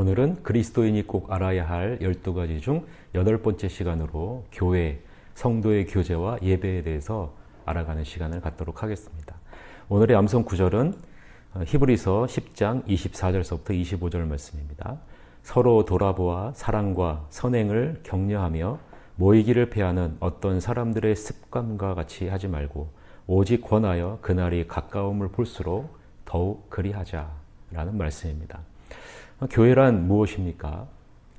오늘은 그리스도인이 꼭 알아야 할 12가지 중 8번째 시간으로 교회, 성도의 교제와 예배에 대해서 알아가는 시간을 갖도록 하겠습니다. 오늘의 암송 구절은 히브리서 10장 24절서부터 25절 말씀입니다. 서로 돌아보아 사랑과 선행을 격려하며 모이기를 패하는 어떤 사람들의 습관과 같이 하지 말고 오직 권하여 그날이 가까움을 볼수록 더욱 그리하자라는 말씀입니다. 교회란 무엇입니까?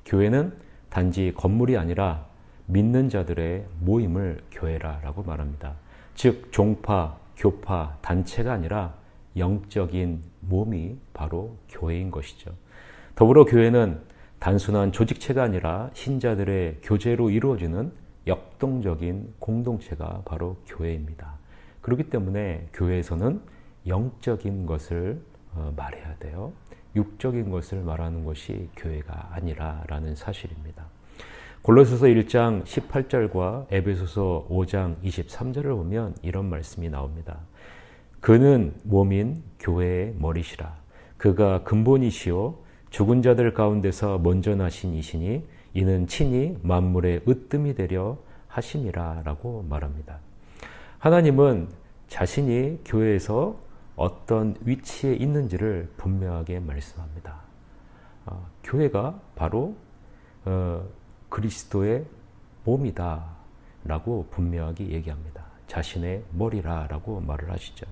교회는 단지 건물이 아니라 믿는 자들의 모임을 교회라고 말합니다. 즉 종파, 교파, 단체가 아니라 영적인 몸이 바로 교회인 것이죠. 더불어 교회는 단순한 조직체가 아니라 신자들의 교제로 이루어지는 역동적인 공동체가 바로 교회입니다. 그렇기 때문에 교회에서는 영적인 것을 말해야 돼요. 육적인 것을 말하는 것이 교회가 아니라라는 사실입니다. 골로새서 1장 18절과 에베소서 5장 23절을 보면 이런 말씀이 나옵니다. 그는 몸인 교회의 머리시라. 그가 근본이시요 죽은 자들 가운데서 먼저 나신 이시니 이는 친히 만물의 으뜸이 되려 하심이라 라고 말합니다. 하나님은 자신이 교회에서 어떤 위치에 있는지를 분명하게 말씀합니다. 교회가 바로 그리스도의 몸이다 라고 분명하게 얘기합니다. 자신의 머리라 라고 말을 하시죠.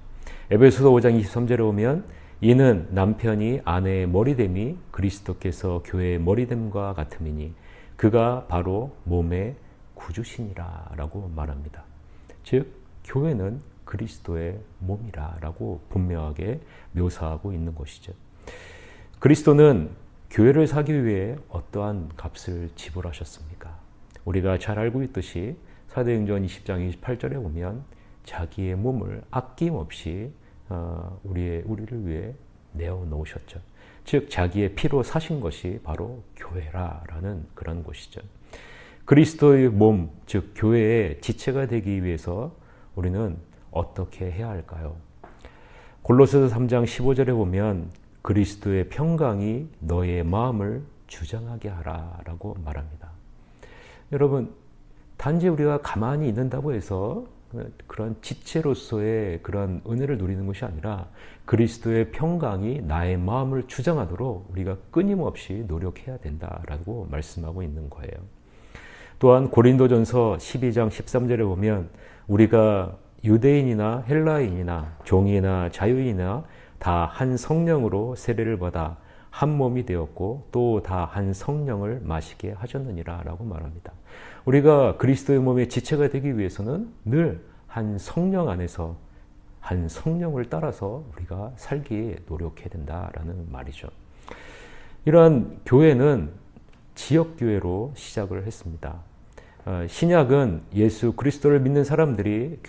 에베소서 5장 23절에 보면 이는 남편이 아내의 머리됨이 그리스도께서 교회의 머리됨과 같음이니 그가 바로 몸의 구주시니라 라고 말합니다. 즉 교회는 그리스도의 몸이라 라고 분명하게 묘사하고 있는 것이죠. 그리스도는 교회를 사기 위해 어떠한 값을 지불하셨습니까? 우리가 잘 알고 있듯이 사도행전 20장 28절에 보면 자기의 몸을 아낌없이 우리를 위해 내어놓으셨죠. 즉 자기의 피로 사신 것이 바로 교회라는 그런 것이죠. 그리스도의 몸, 즉 교회의 지체가 되기 위해서 우리는 어떻게 해야 할까요? 골로새서 3장 15절에 보면 그리스도의 평강이 너의 마음을 주장하게 하라 라고 말합니다. 여러분, 단지 우리가 가만히 있는다고 해서 그런 지체로서의 그런 은혜를 누리는 것이 아니라 그리스도의 평강이 나의 마음을 주장하도록 우리가 끊임없이 노력해야 된다라고 말씀하고 있는 거예요. 또한 고린도전서 12장 13절에 보면 우리가 유대인이나 헬라인이나 종이나 자유인이나 다 한 성령으로 세례를 받아 한 몸이 되었고 또 다 한 성령을 마시게 하셨느니라 라고 말합니다. 우리가 그리스도의 몸의 지체가 되기 위해서는 늘 한 성령 안에서 한 성령을 따라서 우리가 살기에 노력해야 된다라는 말이죠. 이러한 교회는 지역교회로 시작을 했습니다. 신약은 예수 그리스도를 믿는 사람들이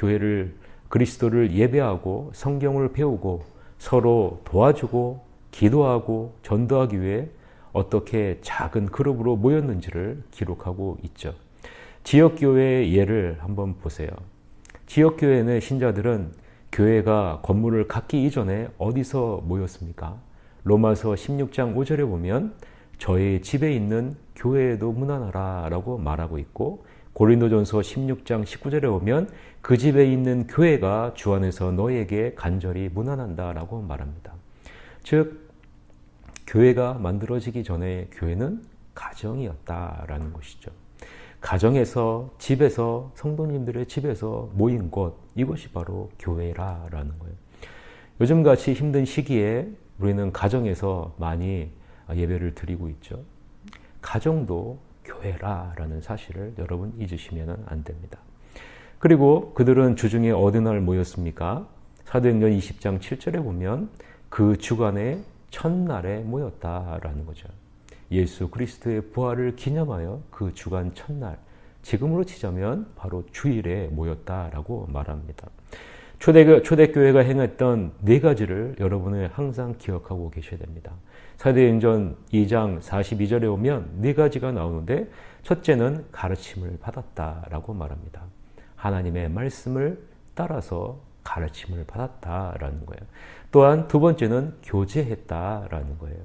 그리스도를 예배하고 성경을 배우고 서로 도와주고 기도하고 전도하기 위해 어떻게 작은 그룹으로 모였는지를 기록하고 있죠. 지역교회의 예를 한번 보세요. 지역교회의 신자들은 교회가 건물을 갖기 이전에 어디서 모였습니까? 로마서 16장 5절에 보면 저의 집에 있는 교회에도 문안하라 라고 말하고 있고 고린도전서 16장 19절에 보면 그 집에 있는 교회가 주 안에서 너에게 간절히 문안한다 라고 말합니다. 즉 교회가 만들어지기 전에 교회는 가정이었다라는 것이죠. 가정에서 집에서 성도님들의 집에서 모인 곳 이것이 바로 교회라는 거예요. 요즘같이 힘든 시기에 우리는 가정에서 많이 예배를 드리고 있죠. 가정도 교회라는 사실을 여러분 잊으시면 안 됩니다. 그리고 그들은 주중에 어느 날 모였습니까? 사도행전 20장 7절에 보면 그 주간의 첫날에 모였다라는 거죠. 예수 그리스도의 부활을 기념하여 그 주간 첫날, 지금으로 치자면 바로 주일에 모였다라고 말합니다. 초대교회가 행했던 4가지를 여러분은 항상 기억하고 계셔야 됩니다. 사도행전 2장 42절에 보면 4가지가 나오는데 첫째는 가르침을 받았다라고 말합니다. 하나님의 말씀을 따라서 가르침을 받았다라는 거예요. 또한 두 번째는 교제했다라는 거예요.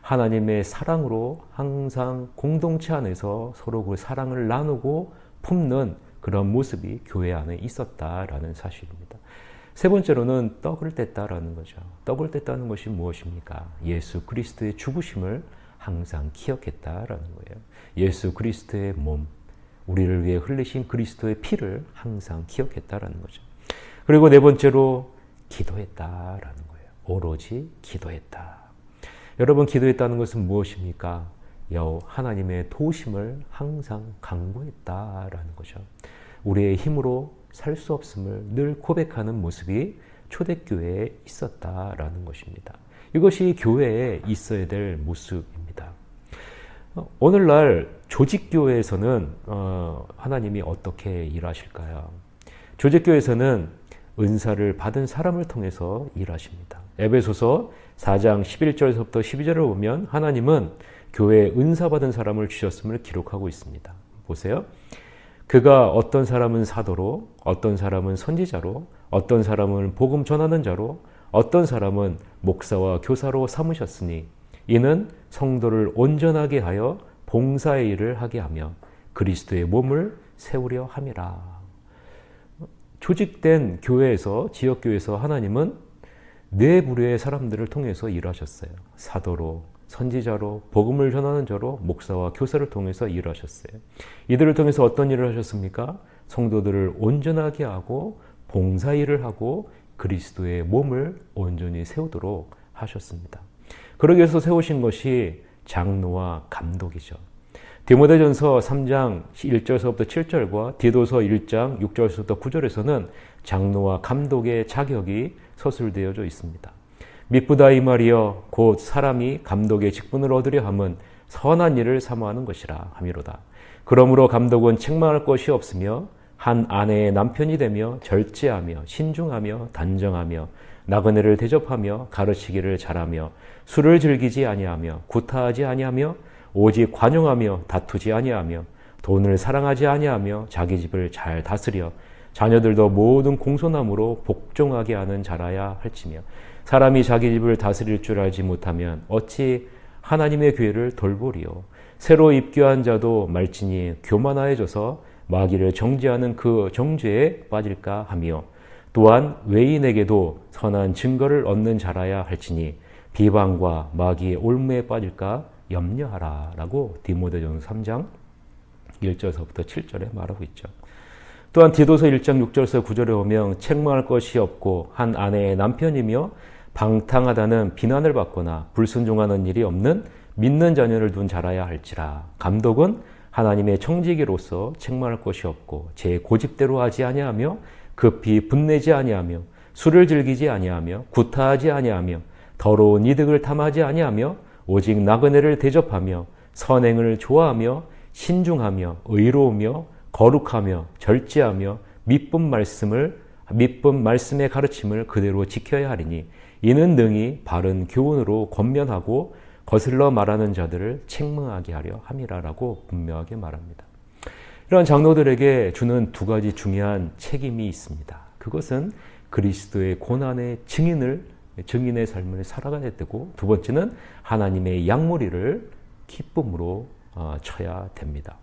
하나님의 사랑으로 항상 공동체 안에서 서로 그 사랑을 나누고 품는 그런 모습이 교회 안에 있었다라는 사실입니다. 세 번째로는 떡을 뗐다라는 거죠. 떡을 뗐다는 것이 무엇입니까? 예수 그리스도의 죽으심을 항상 기억했다라는 거예요. 예수 그리스도의 몸, 우리를 위해 흘리신 그리스도의 피를 항상 기억했다라는 거죠. 그리고 네 번째로 기도했다라는 거예요. 오로지 기도했다. 여러분, 기도했다는 것은 무엇입니까? 하나님의 도우심을 항상 간구했다라는 거죠. 우리의 힘으로 살 수 없음을 늘 고백하는 모습이 초대교회에 있었다라는 것입니다. 이것이 교회에 있어야 될 모습입니다. 오늘날 조직교회에서는 하나님이 어떻게 일하실까요? 조직교회에서는 은사를 받은 사람을 통해서 일하십니다. 에베소서 4장 11절에서부터 12절을 보면 하나님은 교회에 은사 받은 사람을 주셨음을 기록하고 있습니다. 보세요. 그가 어떤 사람은 사도로, 어떤 사람은 선지자로, 어떤 사람은 복음 전하는 자로, 어떤 사람은 목사와 교사로 삼으셨으니 이는 성도를 온전하게 하여 봉사의 일을 하게 하며 그리스도의 몸을 세우려 함이라. 조직된 교회에서, 지역교회에서 하나님은 네 부류의 사람들을 통해서 일하셨어요. 사도로, 선지자로, 복음을 전하는 자로, 목사와 교사를 통해서 일하셨어요. 이들을 통해서 어떤 일을 하셨습니까? 성도들을 온전하게 하고 봉사일을 하고 그리스도의 몸을 온전히 세우도록 하셨습니다. 그러기 위해서 세우신 것이 장로와 감독이죠. 디모데전서 3장 1절서부터 7절과 디도서 1장 6절서부터 9절에서는 장로와 감독의 자격이 서술되어져 있습니다. 미쁘다 이 말이여 곧 사람이 감독의 직분을 얻으려 함은 선한 일을 사모하는 것이라 함이로다. 그러므로 감독은 책망할 것이 없으며 한 아내의 남편이 되며 절제하며 신중하며 단정하며 나그네를 대접하며 가르치기를 잘하며 술을 즐기지 아니하며 구타하지 아니하며 오직 관용하며 다투지 아니하며 돈을 사랑하지 아니하며 자기 집을 잘 다스려 자녀들도 모든 공손함으로 복종하게 하는 자라야 할지며 사람이 자기 집을 다스릴 줄 알지 못하면 어찌 하나님의 교회를 돌보리요. 새로 입교한 자도 말진이 교만하여져서 마귀를 정죄하는 그 정죄에 빠질까 하며 또한 외인에게도 선한 증거를 얻는 자라야 할지니 비방과 마귀의 올무에 빠질까 염려하라 라고 디모데전서 3장 1절서부터 7절에 말하고 있죠. 또한 디도서 1장 6절에서 9절에 보면 책망할 것이 없고 한 아내의 남편이며 방탕하다는 비난을 받거나 불순종하는 일이 없는 믿는 자녀를 둔 자라야 할지라. 감독은 하나님의 청지기로서 책망할 것이 없고 제 고집대로 하지 아니하며 급히 분내지 아니하며 술을 즐기지 아니하며 구타하지 아니하며 더러운 이득을 탐하지 아니하며 오직 나그네를 대접하며 선행을 좋아하며 신중하며 의로우며 거룩하며 절제하며 믿음 말씀의 가르침을 그대로 지켜야 하리니 이는 능히 바른 교훈으로 권면하고 거슬러 말하는 자들을 책망하게 하려 함이라라고 분명하게 말합니다. 이러한 장로들에게 주는 두 가지 중요한 책임이 있습니다. 그것은 그리스도의 고난의 증인의 삶을 살아가야 되고 두 번째는 하나님의 양무리를 기쁨으로 쳐야 됩니다.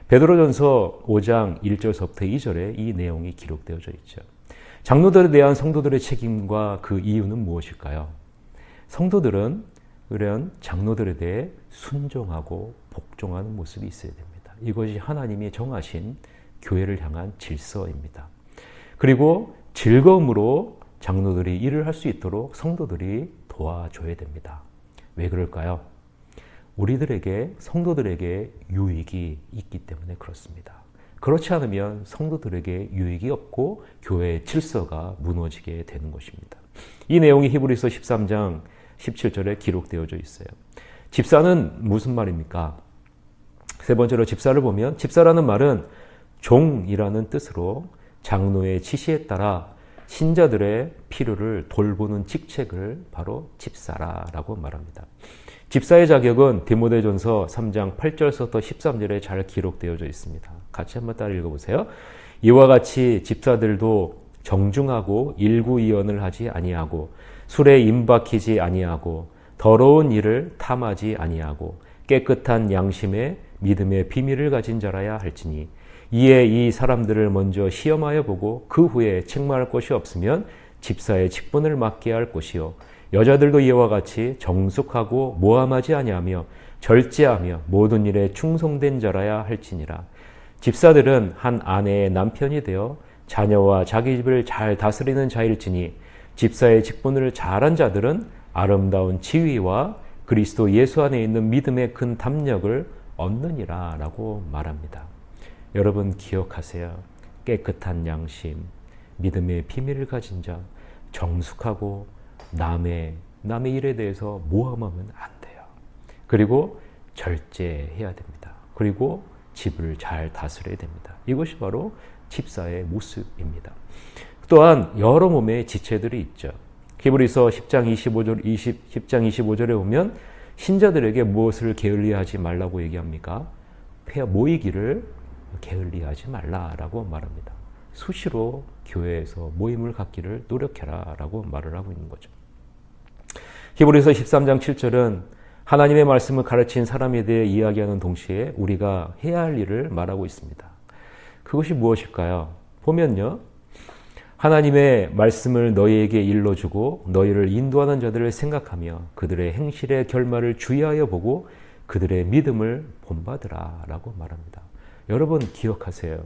베드로전서 5장 1절서부터 2절에 이 내용이 기록되어져 있죠. 장로들에 대한 성도들의 책임과 그 이유는 무엇일까요? 성도들은 그런 장로들에 대해 순종하고 복종하는 모습이 있어야 됩니다. 이것이 하나님이 정하신 교회를 향한 질서입니다. 그리고 즐거움으로 장로들이 일을 할 수 있도록 성도들이 도와줘야 됩니다. 왜 그럴까요? 우리들에게, 성도들에게 유익이 있기 때문에 그렇습니다. 그렇지 않으면 성도들에게 유익이 없고 교회의 질서가 무너지게 되는 것입니다. 이 내용이 히브리서 13장 17절에 기록되어져 있어요. 집사는 무슨 말입니까? 세 번째로 집사를 보면 집사라는 말은 종이라는 뜻으로 장로의 지시에 따라 신자들의 필요를 돌보는 직책을 바로 집사라고 말합니다. 집사의 자격은 디모데전서 3장 8절서부터 13절에 잘 기록되어져 있습니다. 같이 한번 따라 읽어보세요. 이와 같이 집사들도 정중하고 일구이언을 하지 아니하고 술에 임박히지 아니하고 더러운 일을 탐하지 아니하고 깨끗한 양심에 믿음의 비밀을 가진 자라야 할지니 이에 이 사람들을 먼저 시험하여 보고 그 후에 책망할 것이 없으면 집사의 직분을 맡게 할 것이요 여자들도 이와 같이 정숙하고 모함하지 아니하며 절제하며 모든 일에 충성된 자라야 할지니라. 집사들은 한 아내의 남편이 되어 자녀와 자기 집을 잘 다스리는 자일지니 집사의 직분을 잘한 자들은 아름다운 지위와 그리스도 예수 안에 있는 믿음의 큰 담력을 얻느니라 라고 말합니다. 여러분 기억하세요. 깨끗한 양심, 믿음의 비밀을 가진 자, 정숙하고 남의 일에 대해서 모함하면 안 돼요. 그리고 절제해야 됩니다. 그리고 집을 잘 다스려야 됩니다. 이것이 바로 집사의 모습입니다. 또한 여러 몸의 지체들이 있죠. 히브리서 10장 25절에 보면 신자들에게 무엇을 게을리하지 말라고 얘기합니까? 회 모이기를 게을리하지 말라라고 말합니다. 수시로 교회에서 모임을 갖기를 노력해라 라고 말을 하고 있는 거죠. 히브리서 13장 7절은 하나님의 말씀을 가르친 사람에 대해 이야기하는 동시에 우리가 해야 할 일을 말하고 있습니다. 그것이 무엇일까요? 보면요. 하나님의 말씀을 너희에게 일러주고 너희를 인도하는 자들을 생각하며 그들의 행실의 결말을 주의하여 보고 그들의 믿음을 본받으라 라고 말합니다. 여러분 기억하세요.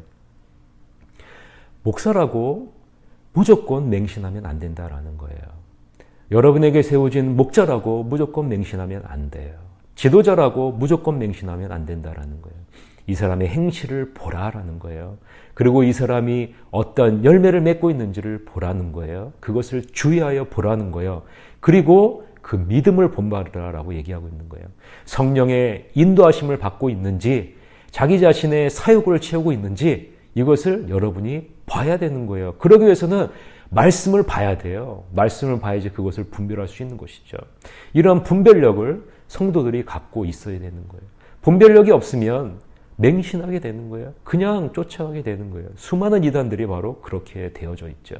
목사라고 무조건 맹신하면 안 된다라는 거예요. 여러분에게 세워진 목자라고 무조건 맹신하면 안 돼요. 지도자라고 무조건 맹신하면 안 된다라는 거예요. 이 사람의 행실을 보라라는 거예요. 그리고 이 사람이 어떤 열매를 맺고 있는지를 보라는 거예요. 그것을 주의하여 보라는 거예요. 그리고 그 믿음을 본받으라라고 얘기하고 있는 거예요. 성령의 인도하심을 받고 있는지 자기 자신의 사욕을 채우고 있는지 이것을 여러분이 봐야 되는 거예요. 그러기 위해서는 말씀을 봐야 돼요. 말씀을 봐야지 그것을 분별할 수 있는 것이죠. 이런 분별력을 성도들이 갖고 있어야 되는 거예요. 분별력이 없으면 맹신하게 되는 거예요. 그냥 쫓아가게 되는 거예요. 수많은 이단들이 바로 그렇게 되어져 있죠.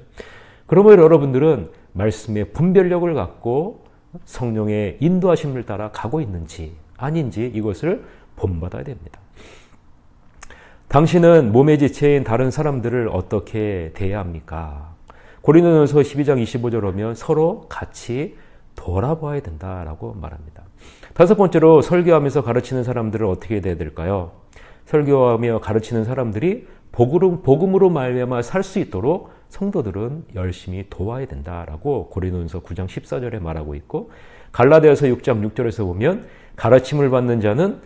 그러면 여러분들은 말씀의 분별력을 갖고 성령의 인도하심을 따라 가고 있는지 아닌지 이것을 본받아야 됩니다. 당신은 몸의 지체인 다른 사람들을 어떻게 대해야 합니까? 고린도전서 12장 25절 보면 서로 같이 돌아봐야 된다라고 말합니다. 다섯 번째로 설교하면서 가르치는 사람들을 어떻게 대해야 될까요? 설교하며 가르치는 사람들이 복음으로 말미암아 살 수 있도록 성도들은 열심히 도와야 된다라고 고린도전서 9장 14절에 말하고 있고 갈라디아서 6장 6절에서 보면 가르침을 받는 자는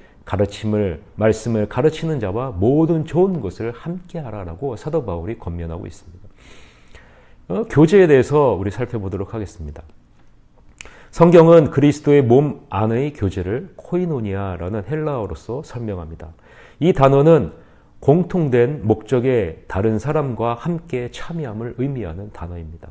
말씀을 가르치는 자와 모든 좋은 것을 함께 하라라고 사도 바울이 권면하고 있습니다. 교제에 대해서 우리 살펴보도록 하겠습니다. 성경은 그리스도의 몸 안의 교제를 코이노니아라는 헬라어로서 설명합니다. 이 단어는 공통된 목적의 다른 사람과 함께 참여함을 의미하는 단어입니다.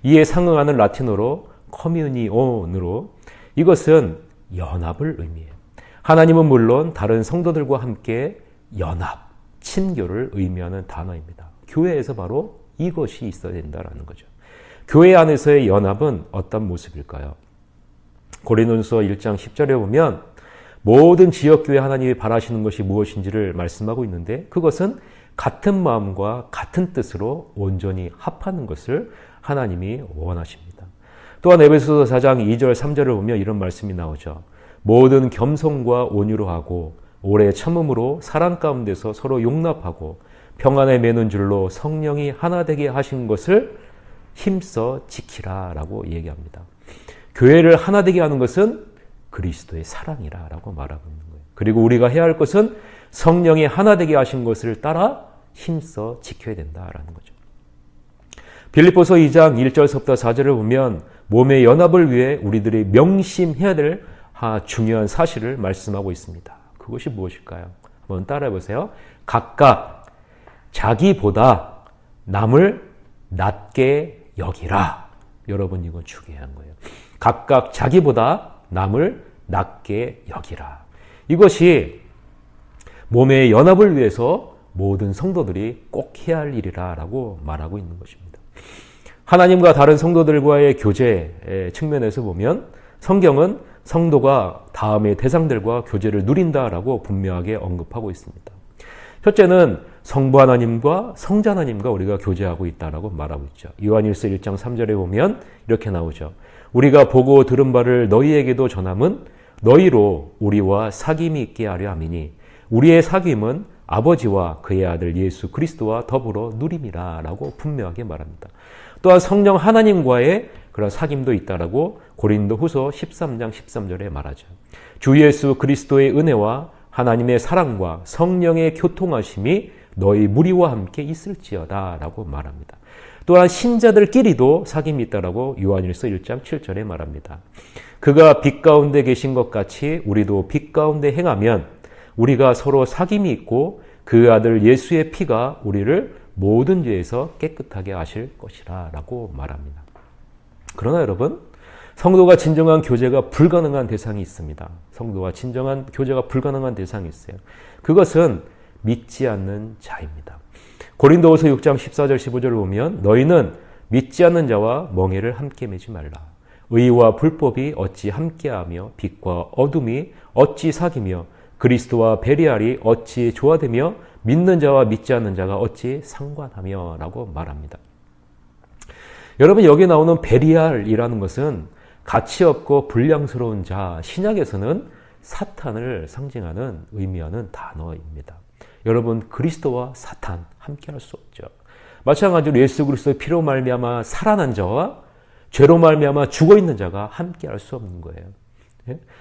이에 상응하는 라틴어로 커뮤니온으로 이것은 연합을 의미해요. 하나님은 물론 다른 성도들과 함께 연합, 친교를 의미하는 단어입니다. 교회에서 바로 이것이 있어야 된다는 거죠. 교회 안에서의 연합은 어떤 모습일까요? 고린도전서 1장 10절에 보면 모든 지역교회 하나님이 바라시는 것이 무엇인지를 말씀하고 있는데 그것은 같은 마음과 같은 뜻으로 온전히 합하는 것을 하나님이 원하십니다. 또한 에베소서 4장 2절 3절을 보면 이런 말씀이 나오죠. 모든 겸손과 온유로 하고 오래 참음으로 사랑 가운데서 서로 용납하고 평안에 매는 줄로 성령이 하나 되게 하신 것을 힘써 지키라라고 얘기합니다. 교회를 하나 되게 하는 것은 그리스도의 사랑이라고 말하고 있는 거예요. 그리고 우리가 해야 할 것은 성령이 하나 되게 하신 것을 따라 힘써 지켜야 된다라는 거죠. 빌립보서 2장 1절부터 4절을 보면 몸의 연합을 위해 우리들이 명심해야 될 중요한 사실을 말씀하고 있습니다. 그것이 무엇일까요? 한번 따라해 보세요. 각각 자기보다 남을 낮게 여기라. 여러분 이건 중요한 거예요. 각각 자기보다 남을 낮게 여기라. 이것이 몸의 연합을 위해서 모든 성도들이 꼭 해야 할 일이라고 말하고 있는 것입니다. 하나님과 다른 성도들과의 교제 측면에서 보면 성경은 성도가 다음의 대상들과 교제를 누린다라고 분명하게 언급하고 있습니다. 첫째는 성부 하나님과 성자 하나님과 우리가 교제하고 있다라고 말하고 있죠. 요한일서 1장 3절에 보면 이렇게 나오죠. 우리가 보고 들은 바를 너희에게도 전함은 너희로 우리와 사귐이 있게 하려 함이니 우리의 사귐은 아버지와 그의 아들 예수 그리스도와 더불어 누림이라 라고 분명하게 말합니다. 또한 성령 하나님과의 그런 사귐도 있다라고 고린도후서 13장 13절에 말하죠. 주 예수 그리스도의 은혜와 하나님의 사랑과 성령의 교통하심이 너희 무리와 함께 있을지어다 라고 말합니다. 또한 신자들끼리도 사귐이 있다라고 요한일서 1장 7절에 말합니다. 그가 빛 가운데 계신 것 같이 우리도 빛 가운데 행하면 우리가 서로 사귐이 있고 그 아들 예수의 피가 우리를 모든 죄에서 깨끗하게 하실 것이라 라고 말합니다. 그러나 여러분, 성도가 진정한 교제가 불가능한 대상이 있습니다. 성도가 진정한 교제가 불가능한 대상이 있어요. 그것은 믿지 않는 자입니다. 고린도후서 6장 14절 15절을 보면 너희는 믿지 않는 자와 멍에를 함께 매지 말라. 의와 불법이 어찌 함께하며 빛과 어둠이 어찌 사귀며 그리스도와 베리알이 어찌 조화되며 믿는 자와 믿지 않는 자가 어찌 상관하며 라고 말합니다. 여러분, 여기 나오는 베리알이라는 것은 가치 없고 불량스러운 자, 신약에서는 사탄을 상징하는 의미하는 단어입니다. 여러분, 그리스도와 사탄 함께할 수 없죠. 마찬가지로 예수 그리스도의 피로 말미암아 살아난 자와 죄로 말미암아 죽어있는 자가 함께할 수 없는 거예요.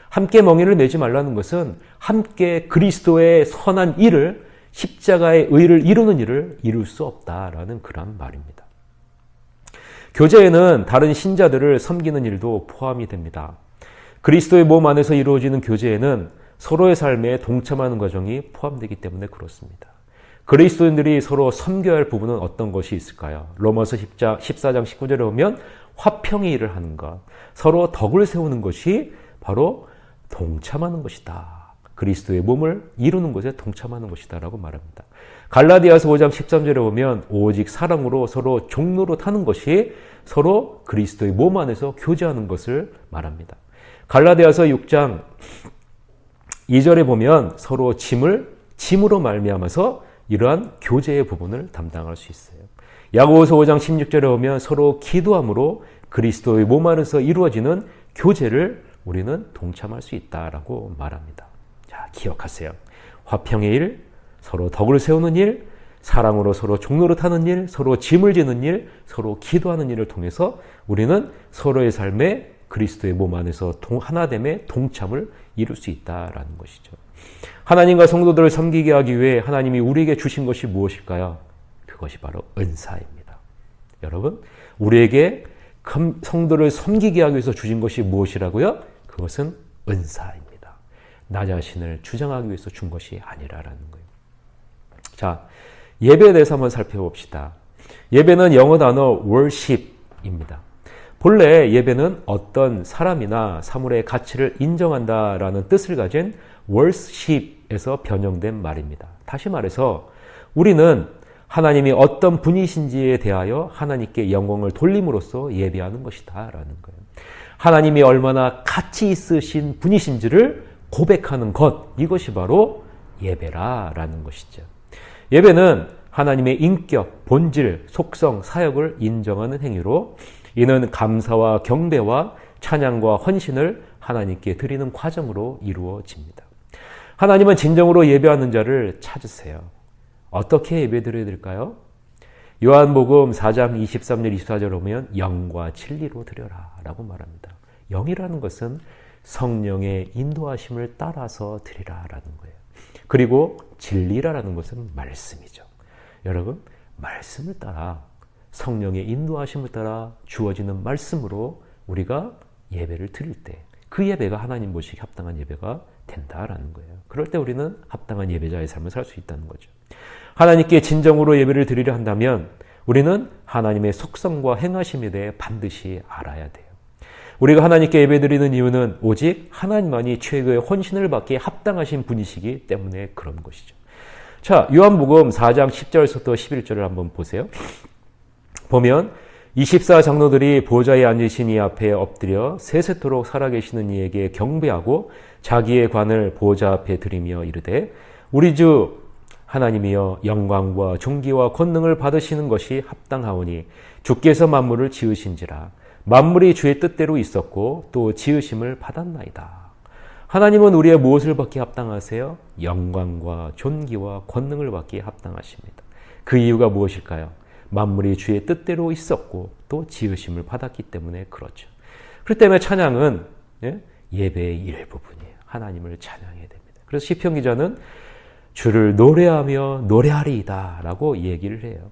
함께 멍에를 매지 말라는 것은 함께 그리스도의 선한 일을, 십자가의 의를 이루는 일을 이룰 수 없다라는 그런 말입니다. 교제에는 다른 신자들을 섬기는 일도 포함이 됩니다. 그리스도의 몸 안에서 이루어지는 교제에는 서로의 삶에 동참하는 과정이 포함되기 때문에 그렇습니다. 그리스도인들이 서로 섬겨야 할 부분은 어떤 것이 있을까요? 로마서 14장 19절에 보면 화평의 일을 하는 것, 서로 덕을 세우는 것이 바로 동참하는 것이다. 그리스도의 몸을 이루는 것에 동참하는 것이다 라고 말합니다. 갈라디아서 5장 13절에 보면 오직 사랑으로 서로 종노릇 하는 것이 서로 그리스도의 몸 안에서 교제하는 것을 말합니다. 갈라디아서 6장 2절에 보면 서로 짐으로 말미암아서 이러한 교제의 부분을 담당할 수 있어요. 야고보서 5장 16절에 보면 서로 기도함으로 그리스도의 몸 안에서 이루어지는 교제를 우리는 동참할 수 있다라고 말합니다. 자, 기억하세요. 화평의 일, 서로 덕을 세우는 일, 사랑으로 서로 종노릇하는 일, 서로 짐을 지는 일, 서로 기도하는 일을 통해서 우리는 서로의 삶에 그리스도의 몸 안에서 하나됨의 동참을 이룰 수 있다라는 것이죠. 하나님과 성도들을 섬기게 하기 위해 하나님이 우리에게 주신 것이 무엇일까요? 그것이 바로 은사입니다. 여러분, 우리에게 성도를 섬기게 하기 위해서 주신 것이 무엇이라고요? 그것은 은사입니다. 나 자신을 주장하기 위해서 준 것이 아니라라는 거예요. 자, 예배에 대해서 한번 살펴봅시다. 예배는 영어 단어 worship입니다. 본래 예배는 어떤 사람이나 사물의 가치를 인정한다라는 뜻을 가진 worship에서 변형된 말입니다. 다시 말해서 우리는 하나님이 어떤 분이신지에 대하여 하나님께 영광을 돌림으로써 예배하는 것이다 라는 거예요. 하나님이 얼마나 가치 있으신 분이신지를 고백하는 것, 이것이 바로 예배라라는 것이죠. 예배는 하나님의 인격, 본질, 속성, 사역을 인정하는 행위로 이는 감사와 경배와 찬양과 헌신을 하나님께 드리는 과정으로 이루어집니다. 하나님은 진정으로 예배하는 자를 찾으세요. 어떻게 예배드려야 될까요? 요한복음 4장 23절 24절 보면 영과 진리로 드려라 라고 말합니다. 영이라는 것은 성령의 인도하심을 따라서 드리라라는 거예요. 그리고 진리라는 것은 말씀이죠. 여러분, 말씀을 따라 성령의 인도하심을 따라 주어지는 말씀으로 우리가 예배를 드릴 때 그 예배가 하나님 보시기에 합당한 예배가 된다라는 거예요. 그럴 때 우리는 합당한 예배자의 삶을 살 수 있다는 거죠. 하나님께 진정으로 예배를 드리려 한다면 우리는 하나님의 속성과 행하심에 대해 반드시 알아야 돼요. 우리가 하나님께 예배드리는 이유는 오직 하나님만이 최고의 헌신을 받기에 합당하신 분이시기 때문에 그런 것이죠. 자, 요한복음 4장 10절부터 11절을 한번 보세요. 보면 24 장로들이 보좌에 앉으신 이 앞에 엎드려 세세토록 살아계시는 이에게 경배하고 자기의 관을 보좌 앞에 드리며 이르되 우리 주 하나님이여 영광과 존귀와 권능을 받으시는 것이 합당하오니 주께서 만물을 지으신지라 만물이 주의 뜻대로 있었고 또 지으심을 받았나이다. 하나님은 우리의 무엇을 받기에 합당하세요? 영광과 존귀와 권능을 받기에 합당하십니다. 그 이유가 무엇일까요? 만물이 주의 뜻대로 있었고 또 지으심을 받았기 때문에 그렇죠. 그렇기 때문에 찬양은 예배의 일부분이에요. 하나님을 찬양해야 됩니다. 그래서 시편 기자는 주를 노래하며 노래하리이다 라고 얘기를 해요.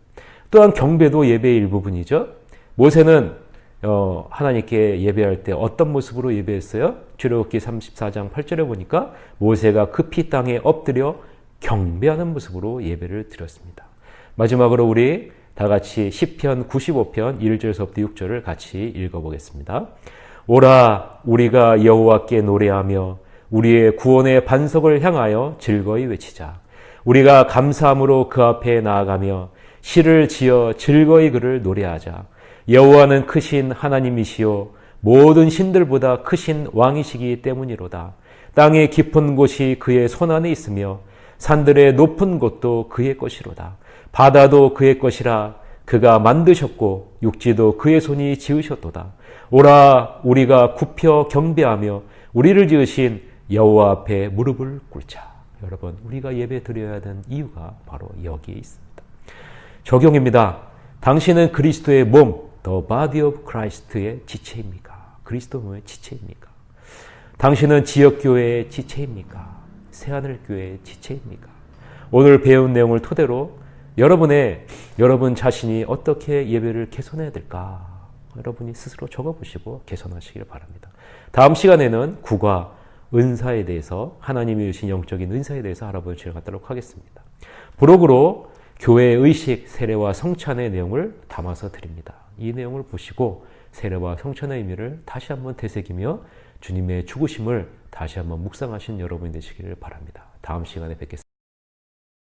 또한 경배도 예배의 일부분이죠. 모세는 하나님께 예배할 때 어떤 모습으로 예배했어요? 출애굽기 34장 8절에 보니까 모세가 급히 땅에 엎드려 경배하는 모습으로 예배를 드렸습니다. 마지막으로 우리 다 같이 시편 95편 1절에서부터 6절을 같이 읽어보겠습니다. 오라 우리가 여호와께 노래하며 우리의 구원의 반석을 향하여 즐거이 외치자. 우리가 감사함으로 그 앞에 나아가며 시를 지어 즐거이 그를 노래하자. 여호와는 크신 하나님이시요 모든 신들보다 크신 왕이시기 때문이로다. 땅의 깊은 곳이 그의 손안에 있으며 산들의 높은 곳도 그의 것이로다. 바다도 그의 것이라. 그가 만드셨고 육지도 그의 손이 지으셨도다. 오라 우리가 굽혀 경배하며 우리를 지으신 여호와 앞에 무릎을 꿇자. 여러분 우리가 예배 드려야 하는 이유가 바로 여기에 있습니다. 적용입니다. 당신은 그리스도의 몸 The body of Christ의 지체입니까? 그리스도 몸의 지체입니까? 당신은 지역교회의 지체입니까? 새하늘교회의 지체입니까? 오늘 배운 내용을 토대로 여러분 자신이 어떻게 예배를 개선해야 될까? 여러분이 스스로 적어보시고 개선하시길 바랍니다. 다음 시간에는 구과 은사에 대해서 하나님이 주신 영적인 은사에 대해서 알아보는 시간을 갖도록 하겠습니다. 부록으로 교회의 의식, 세례와 성찬의 내용을 담아서 드립니다. 이 내용을 보시고 세례와 성찬의 의미를 다시 한번 되새기며 주님의 죽으심을 다시 한번 묵상하신 여러분이 되시기를 바랍니다. 다음 시간에 뵙겠습니다.